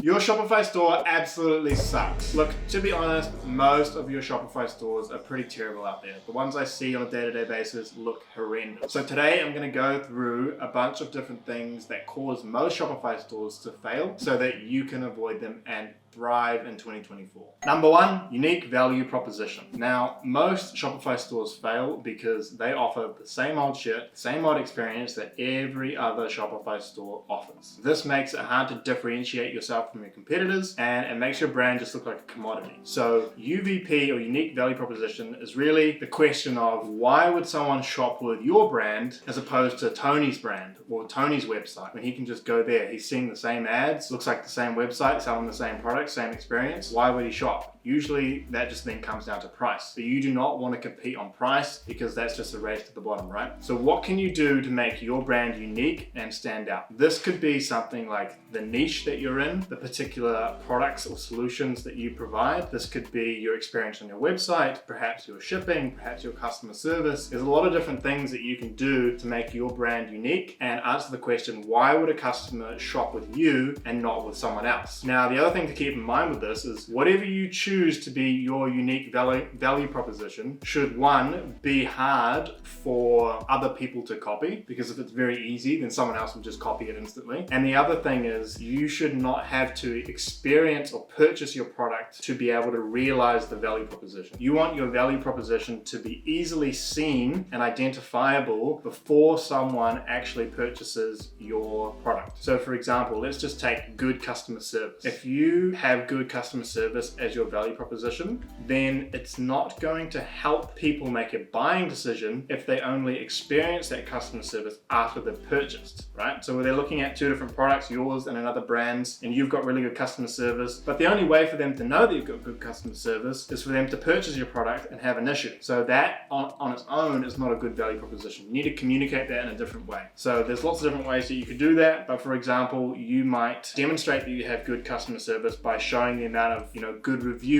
Your Shopify store absolutely sucks. Look, to be honest, most of your Shopify stores are pretty terrible out there. The ones I see on a day-to-day basis look horrendous. So today I'm going to go through a bunch of different things that cause most Shopify stores to fail so that you can avoid them and thrive in 2024. Number one, unique value proposition. Now, most Shopify stores fail because they offer the same old shit, same old experience that every other Shopify store offers. This makes it hard to differentiate yourself from your competitors, and it makes your brand just look like a commodity. So UVP, or unique value proposition, is really the question of why would someone shop with your brand as opposed to Tony's brand or Tony's website when he can just go there. He's seeing the same ads, looks like the same website, selling the same product, same experience. Why would he shop? Usually that just then comes down to price. But you do not want to compete on price because that's just a race to the bottom, right? So what can you do to make your brand unique and stand out? This could be something like the niche that you're in, the particular products or solutions that you provide. This could be your experience on your website, perhaps your shipping, perhaps your customer service. There's a lot of different things that you can do to make your brand unique and answer the question, why would a customer shop with you and not with someone else? Now, the other thing to keep in mind with this is whatever you choose to be your unique value proposition should, one, be hard for other people to copy, because if it's very easy, then someone else will just copy it instantly. And the other thing is you should not have to experience or purchase your product to be able to realize the value proposition. You want your value proposition to be easily seen and identifiable before someone actually purchases your product. So for example, let's just take good customer service. If you have good customer service as your value proposition, then it's not going to help people make a buying decision if they only experience that customer service after they've purchased, right? So they're looking at two different products, yours and another brand's, and you've got really good customer service, but the only way for them to know that you've got good customer service is for them to purchase your product and have an issue. So that on its own is not a good value proposition. You need to communicate that in a different way. So there's lots of different ways that you could do that, but for example, you might demonstrate that you have good customer service by showing the amount of good reviews,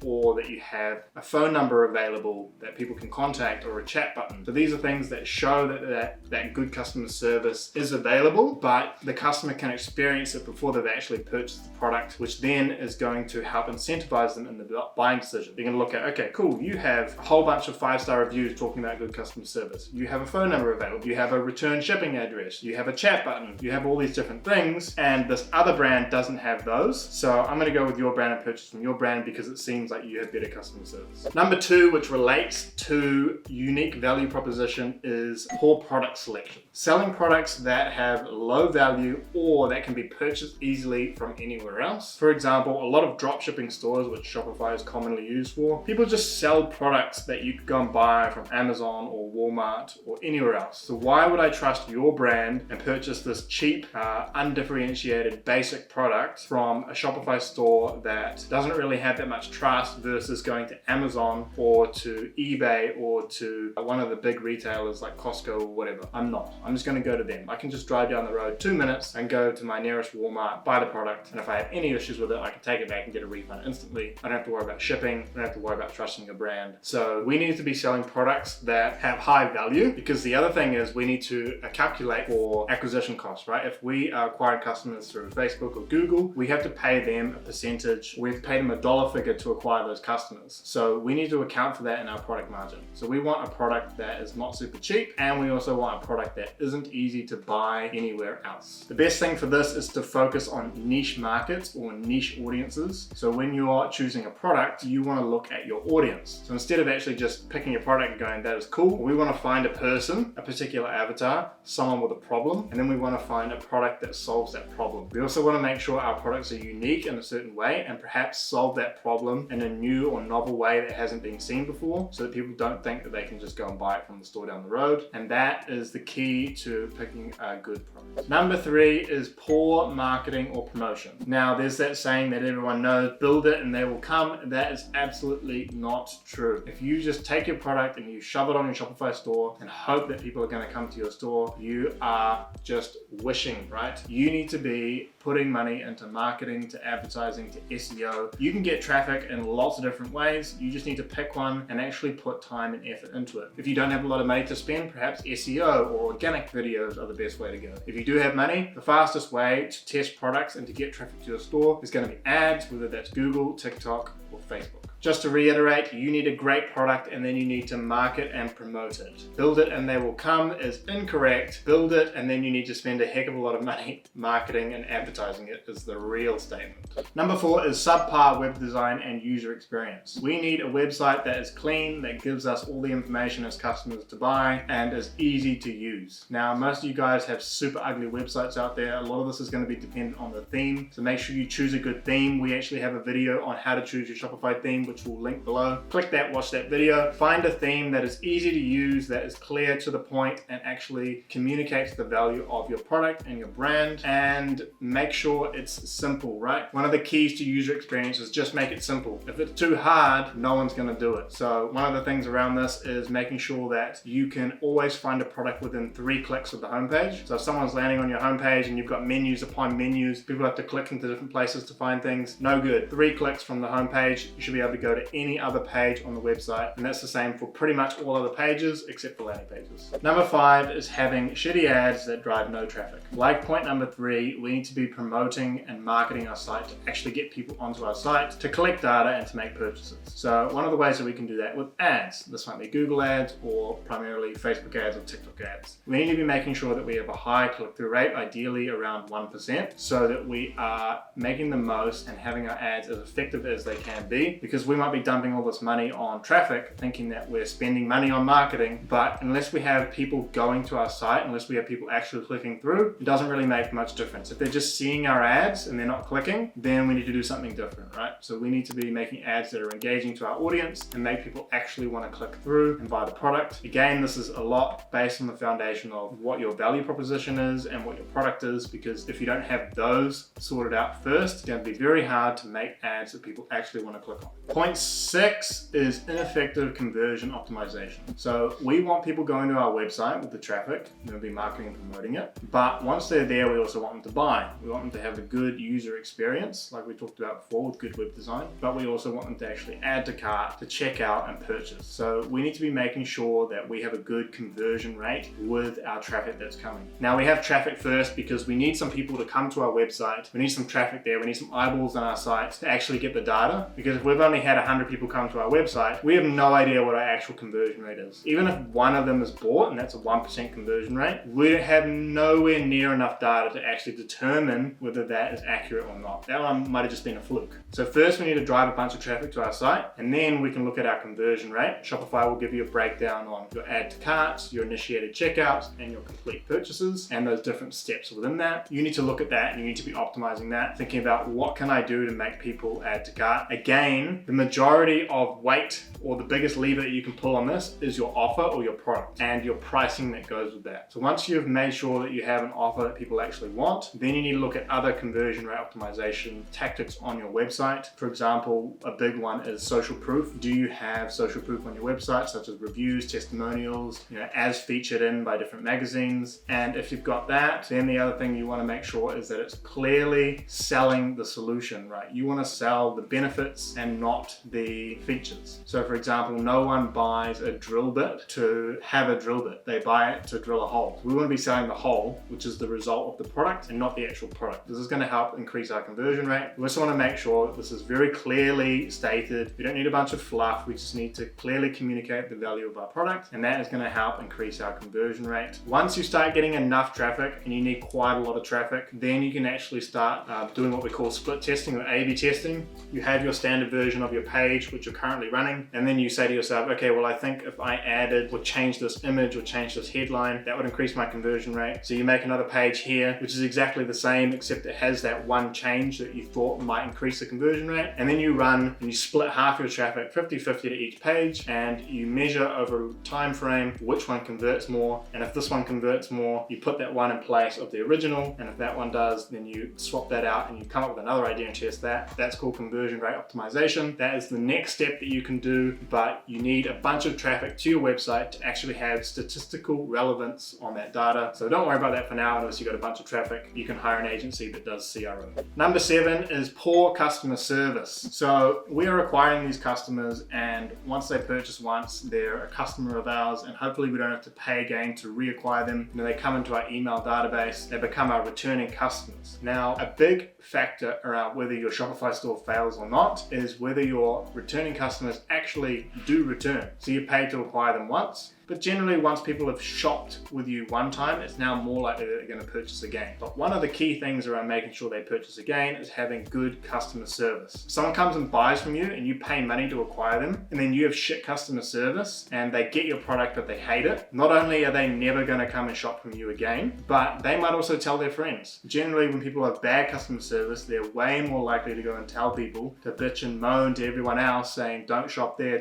or that you have a phone number available that people can contact, or a chat button. So these are things that show that good customer service is available, but the customer can experience it before they've actually purchased the product, which then is going to help incentivize them in the buying decision. You're going to look at, okay, cool, you have a whole bunch of 5-star reviews talking about good customer service. You have a phone number available. You have a return shipping address. You have a chat button. You have all these different things, and this other brand doesn't have those. So I'm going to go with your brand and purchase from your brand because it seems like you have better customer service. Number two, which relates to unique value proposition, is poor product selection. Selling products that have low value or that can be purchased easily from anywhere else. For example, a lot of drop shipping stores, which Shopify is commonly used for, people just sell products that you could go and buy from Amazon or Walmart or anywhere else. So why would I trust your brand and purchase this cheap, undifferentiated, basic product from a Shopify store that doesn't really have that much trust versus going to Amazon or to eBay or to one of the big retailers like Costco or whatever? I'm not. I'm just going to go to them. I can just drive down the road 2 minutes and go to my nearest Walmart, buy the product, and if I have any issues with it, I can take it back and get a refund instantly. I don't have to worry about shipping. I don't have to worry about trusting a brand. So we need to be selling products that have high value, because the other thing is we need to calculate for acquisition costs, right? If we are acquiring customers through Facebook or Google, we have to pay them a percentage. We have to pay them a dollar figure to acquire those customers. So we need to account for that in our product margin. So we want a product that is not super cheap, and we also want a product that isn't easy to buy anywhere else. The best thing for this is to focus on niche markets or niche audiences. So when you are choosing a product, you want to look at your audience. So instead of actually just picking a product and going, that is cool, we want to find a person, a particular avatar, someone with a problem, and then we want to find a product that solves that problem. We also want to make sure our products are unique in a certain way and perhaps solve that problem in a new or novel way that hasn't been seen before, so that people don't think that they can just go and buy it from the store down the road. And that is the key to picking a good product. Number three is poor marketing or promotion. Now, there's that saying that everyone knows, build it and they will come. That is absolutely not true. If you just take your product and you shove it on your Shopify store and hope that people are going to come to your store, you are just wishing, right? You need to be putting money into marketing, to advertising, to SEO. You can get traffic in lots of different ways. You just need to pick one and actually put time and effort into it. If you don't have a lot of money to spend, perhaps SEO or organic videos are the best way to go. If you do have money, the fastest way to test products and to get traffic to your store is going to be ads, whether that's Google, TikTok, or Facebook. Just to reiterate, you need a great product and then you need to market and promote it. Build it and they will come is incorrect. Build it and then you need to spend a heck of a lot of money marketing and advertising it is the real statement. Number 4 is subpar web design and user experience. We need a website that is clean, that gives us all the information as customers to buy, and is easy to use. Now, most of you guys have super ugly websites out there. A lot of this is going to be dependent on the theme, so make sure you choose a good theme. We actually have a video on how to choose your Shopify theme, which we'll link below. Click that, watch that video. Find a theme that is easy to use, that is clear to the point, and actually communicates the value of your product and your brand, and make sure it's simple, right? One of the keys to user experience is just make it simple. If it's too hard, no one's going to do it. So one of the things around this is making sure that you can always find a product within 3 clicks of the homepage. So if someone's landing on your homepage and you've got menus upon menus, people have to click into different places to find things. No good. 3 clicks from the homepage, you should be able to go to any other page on the website, and that's the same for pretty much all other pages except for landing pages. Number 5 is having shitty ads that drive no traffic. Like point number 3, we need to be promoting and marketing our site to actually get people onto our site, to collect data and to make purchases. So one of the ways that we can do that with ads, this might be Google ads or primarily Facebook ads or TikTok ads. We need to be making sure that we have a high click-through rate, ideally around 1%, so that we are making the most and having our ads as effective as they can be, because we might be dumping all this money on traffic thinking that we're spending money on marketing, but unless we have people going to our site, unless we have people actually clicking through, it doesn't really make much difference. If they're just seeing our ads and they're not clicking, then we need to do something different, right? So we need to be making ads that are engaging to our audience and make people actually want to click through and buy the product. Again, this is a lot based on the foundation of what your value proposition is and what your product is, because if you don't have those sorted out first, it's going to be very hard to make ads that people actually want to click on. Point 6 is ineffective conversion optimization. So we want people going to our website with the traffic, we're going to be marketing and promoting it, but once they're there, we also want them to buy. We want them to have a good user experience, like we talked about before with good web design, but we also want them to actually add to cart, to check out and purchase. So we need to be making sure that we have a good conversion rate with our traffic that's coming. Now we have traffic first because we need some people to come to our website, we need some traffic there, we need some eyeballs on our site to actually get the data, because if we've only had 100 people come to our website, we have no idea what our actual conversion rate is. Even if one of them is bought, and that's a 1% conversion rate, we have nowhere near enough data to actually determine whether that is accurate or not. That one might have just been a fluke. So first we need to drive a bunch of traffic to our site, and then we can look at our conversion rate. Shopify will give you a breakdown on your add to carts, your initiated checkouts, and your complete purchases, and those different steps within that. You need to look at that and you need to be optimizing that, thinking about what can I do to make people add to cart. Again, the majority of weight or the biggest lever that you can pull on this is your offer or your product and your pricing that goes with that. So once you've made sure that you have an offer that people actually want, then you need to look at other conversion rate optimization tactics on your website. For example, a big one is social proof. Do you have social proof on your website, such as reviews, testimonials, as featured in by different magazines? And if you've got that, then the other thing you want to make sure is that it's clearly selling the solution, right? You want to sell the benefits and not the features. So for example, no one buys a drill bit to have a drill bit. They buy it to drill a hole. We want to be selling the hole, which is the result of the product and not the actual product. This is going to help increase our conversion rate. We also want to make sure this is very clearly stated. We don't need a bunch of fluff. We just need to clearly communicate the value of our product, and that is going to help increase our conversion rate. Once you start getting enough traffic, and you need quite a lot of traffic, then you can actually start doing what we call split testing or A/B testing. You have your standard version of your page, which you're currently running, and then you say to yourself, okay, well, I think if I added or changed this image or changed this headline, that would increase my conversion rate. So you make another page here, which is exactly the same, except it has that one change that you thought might increase the conversion rate. And then you run and you split half your traffic 50-50 to each page, and you measure over a time frame which one converts more. And if this one converts more, you put that one in place of the original. And if that one does, then you swap that out and you come up with another idea and test that. That's called conversion rate optimization. That is the next step that you can do, but you need a bunch of traffic to your website to actually have statistical relevance on that data. So don't worry about that for now unless you've got a bunch of traffic. You can hire an agency that does CRO. Number 7 is poor customer service. So we are acquiring these customers, and once they purchase once, they're a customer of ours, and hopefully we don't have to pay again to reacquire them. They come into our email database, they become our returning customers. Now, a big factor around whether your Shopify store fails or not is whether your returning customers actually do return. So you pay to acquire them once, but generally once people have shopped with you one time, it's now more likely that they're going to purchase again. But one of the key things around making sure they purchase again is having good customer service. If someone comes and buys from you and you pay money to acquire them, and then you have shit customer service and they get your product but they hate it, not only are they never going to come and shop from you again, but they might also tell their friends. Generally, when people have bad customer service, they're way more likely to go and tell people to bitch and moan to everyone else saying don't shop there,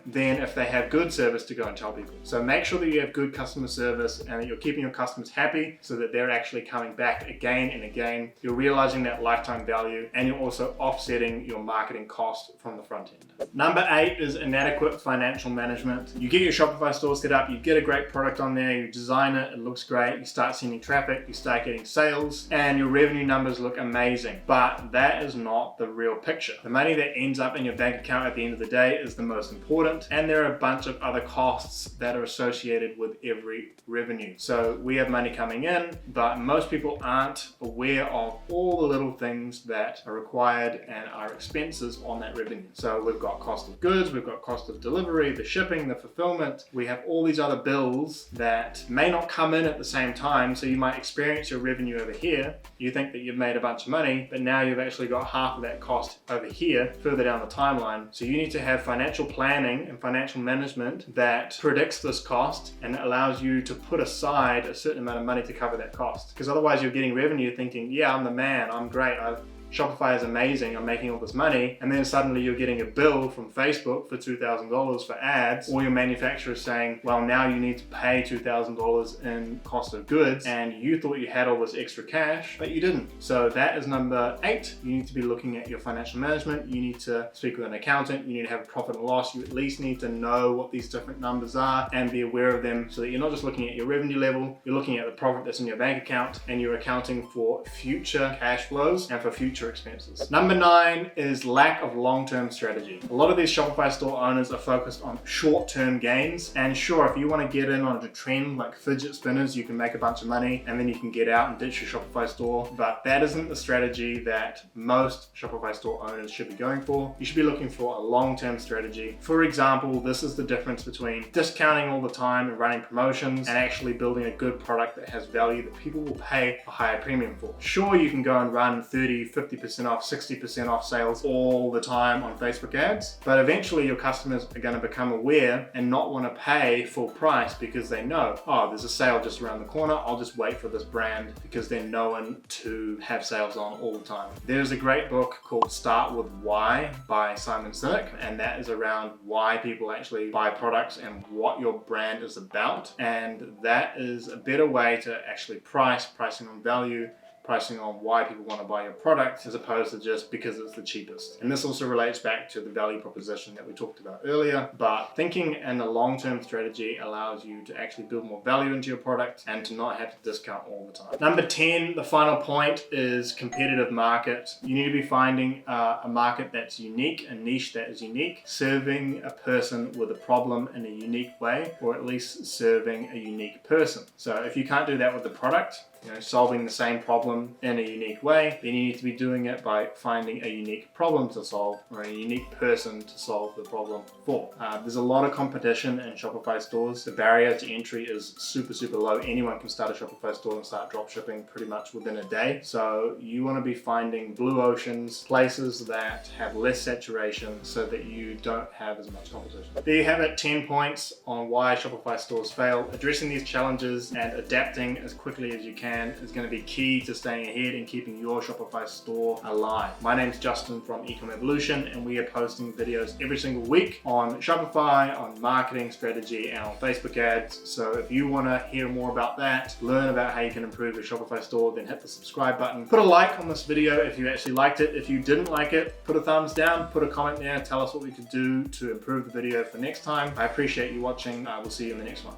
than if they have good service to go and tell people. So make sure that you have good customer service and that you're keeping your customers happy so that they're actually coming back again and again. You're realizing that lifetime value, and you're also offsetting your marketing cost from the front end. Number 8 is inadequate financial management. You get your Shopify store set up, you get a great product on there, you design it, it looks great, you start sending traffic, you start getting sales, and your revenue numbers look amazing. But that is not the real picture. The money that ends up in your bank account at the end of the day is the most important, and there are a bunch of other costs that are associated with every revenue. So we have money coming in, but most people aren't aware of all the little things that are required and are expenses on that revenue. So we've got cost of goods, we've got cost of delivery, the shipping, the fulfillment. We have all these other bills that may not come in at the same time. So you might experience your revenue over here. You think that you've made a bunch of money, but now you've actually got half of that cost over here, further down the timeline. So you need to have financial planning and financial management that predicts this cost and allows you to put aside a certain amount of money to cover that cost. Because otherwise you're getting revenue thinking, yeah, I'm the man, I'm great, Shopify is amazing, I'm making all this money, and then suddenly you're getting a bill from Facebook for $2,000 for ads, or your manufacturer is saying, well, now you need to pay $2,000 in cost of goods, and you thought you had all this extra cash, but you didn't. So that is number 8. You need to be looking at your financial management. You need to speak with an accountant. You need to have a profit and loss. You at least need to know what these different numbers are and be aware of them so that you're not just looking at your revenue level, you're looking at the profit that's in your bank account, and you're accounting for future cash flows and for future expenses. Number 9 is lack of long-term strategy. A lot of these Shopify store owners are focused on short-term gains, and sure, if you want to get in on a trend like fidget spinners, you can make a bunch of money and then you can get out and ditch your Shopify store, but that isn't the strategy that most Shopify store owners should be going for. You should be looking for a long-term strategy. For example, this is the difference between discounting all the time and running promotions and actually building a good product that has value that people will pay a higher premium for. Sure, you can go and run 30, 50% off, 60% off sales all the time on Facebook ads, but eventually your customers are going to become aware and not want to pay full price because they know, oh, there's a sale just around the corner, I'll just wait for this brand because they're known to have sales on all the time. There's a great book called Start With Why by Simon Sinek, and that is around why people actually buy products and what your brand is about, and that is a better way to actually pricing on value, pricing on why people want to buy your product as opposed to just because it's the cheapest. And this also relates back to the value proposition that we talked about earlier, but thinking in a long-term strategy allows you to actually build more value into your product and to not have to discount all the time. Number 10, the final point, is competitive market. You need to be finding a market that's unique, a niche that is unique, serving a person with a problem in a unique way, or at least serving a unique person. So if you can't do that with the product, solving the same problem in a unique way, then you need to be doing it by finding a unique problem to solve or a unique person to solve the problem for. There's a lot of competition in Shopify stores. The barrier to entry is super, super low. Anyone can start a Shopify store and start drop shipping pretty much within a day. So you want to be finding blue oceans, places that have less saturation so that you don't have as much competition. There you have it, 10 points on why Shopify stores fail. Addressing these challenges and adapting as quickly as you can can is going to be key to staying ahead and keeping your Shopify store alive. My name's Justin from Ecom Evolution, and we are posting videos every single week on Shopify, on marketing strategy, and on Facebook ads. So if you want to hear more about that, learn about how you can improve your Shopify store, then hit the subscribe button. Put a like on this video if you actually liked it. If you didn't like it, put a thumbs down, put a comment there, tell us what we could do to improve the video for next time. I appreciate you watching. We'll see you in the next one.